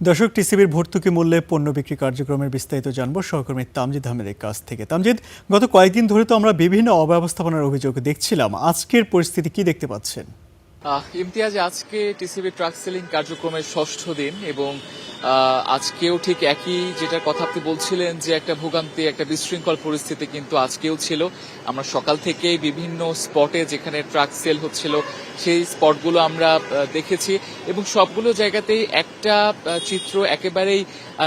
দর্শক, টিসিবির ভর্তুকি মূল্যে পণ্য বিক্রি কার্যক্রমের বিস্তারিত জানবো সহকর্মী তামজিদ আহমেদের কাছ থেকে। তামজিদ, গত কয়েকদিন ধরে তো আমরা বিভিন্ন অব্যবস্থাপনার অভিযোগ দেখছিলাম, আজকের পরিস্থিতি কি দেখতে পাচ্ছেন? ইমতিয়াজ, আজকে টিসিবি ট্রাক সেলিং কার্যক্রমের ষষ্ঠ দিন এবং আজকেও ঠিক একই যেটার কথা আপনি বলছিলেন যে একটা ভোগান্তি, একটা বিশৃঙ্খল পরিস্থিতি কিন্তু আজকেও ছিল। আমরা সকাল থেকেই বিভিন্ন স্পটে যেখানে ট্রাক সেল হচ্ছিল সেই স্পটগুলো আমরা দেখেছি এবং সবগুলো জায়গাতেই একটা চিত্র একেবারেই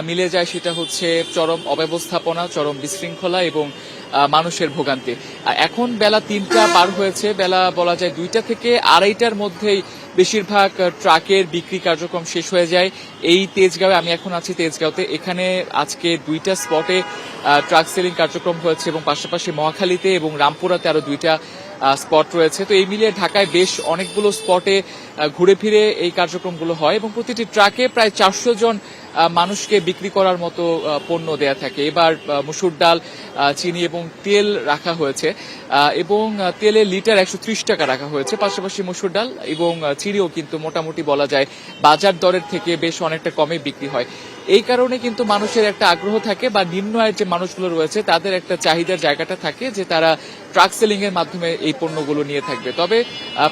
মিলে যায়, সেটা হচ্ছে চরম অব্যবস্থাপনা, চরম বিশৃঙ্খলা এবং মানুষের ভোগান্তি। এখন বেলা ৩টা পার হয়েছে, বেলা বলা যায় ২টা থেকে আড়াইটার মধ্যেই বেশিরভাগ ট্রাকের বিক্রি কার্যক্রম শেষ হয়ে যায়। এই তেজগাঁওয়ে, আমি এখন আছি তেজগাঁওতে, এখানে আজকে 2টা স্পটে ট্রাক সেলিং কার্যক্রম হয়েছে এবং পাশাপাশি মহাখালীতে এবং রামপুরাতে আরো 2টা স্পট রয়েছে। তো এই মিলিয়ে ঢাকায় বেশ অনেকগুলো স্পটে ঘুরে ফিরে এই কার্যক্রমগুলো হয় এবং প্রতিটি ট্রাকে প্রায় 400 জন মানুষকে বিক্রি করার মতো পণ্য দেয়া থাকে। এবার মসুর ডাল, চিনি এবং তেল রাখা হয়েছে এবং তেলের লিটার 130 টাকা রাখা হয়েছে। পাশাপাশি মসুর ডাল এবং চিনিও কিন্তু মোটামুটি বলা যায় বাজার দরের থেকে বেশ অনেকটা কমে বিক্রি হয়। এই কারণে কিন্তু মানুষের একটা আগ্রহ থাকে বা নিম্ন আয়ের যে মানুষগুলো রয়েছে তাদের একটা চাহিদার জায়গাটা থাকে যে তারা ট্রাক সেলিং এর মাধ্যমে এই পণ্যগুলো নিয়ে থাকবে। তবে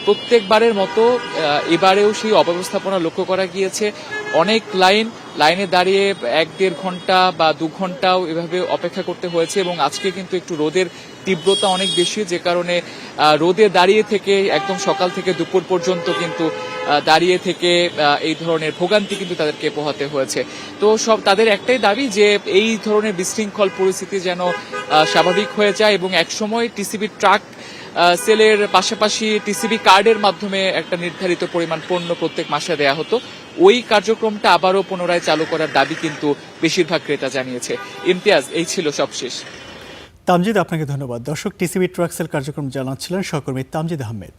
প্রত্যেকবারের মতো এবারেও সেই অব্যবস্থাপনা লক্ষ্য করা গিয়েছে। অনেক লাইনে দাঁড়িয়ে 1-1.5 ঘন্টা বা 2 ঘন্টাও এভাবে অপেক্ষা করতে হয়েছে এবং আজকে কিন্তু একটু রোদের তীব্রতা অনেক বেশি, যে কারণে রোদে দাঁড়িয়ে থেকে একদম সকাল থেকে দুপুর পর্যন্ত কিন্তু দাঁড়িয়ে থেকে এই ধরনের ভোগান্তি কিন্তু তাদেরকে পোহাতে হয়েছে। তো তাদের একটাই দাবি যে এই ধরনের বিশৃঙ্খল পরিস্থিতি যেন স্বাভাবিক হয়ে যায় এবং একসময় টিসিবি ট্রাক সেলের পাশাপাশি টিসিবি কার্ডের মাধ্যমে একটা নির্ধারিত পরিমাণ পণ্য প্রত্যেক মাসে দেয়া হতো, ওই কার্যক্রমটা আবারও পুনরায় চালু করার দাবি কিন্তু বেশিরভাগ ক্রেতা জানিয়েছে। ইমতিয়াজ, এই ছিল সবশেষ। তামজিদ, আপনাকে ধন্যবাদ। দর্শক, টিসিবি ট্রাক সেল কার্যক্রম জানাচ্ছিলেন সহকর্মী তামজিদ আহমেদ।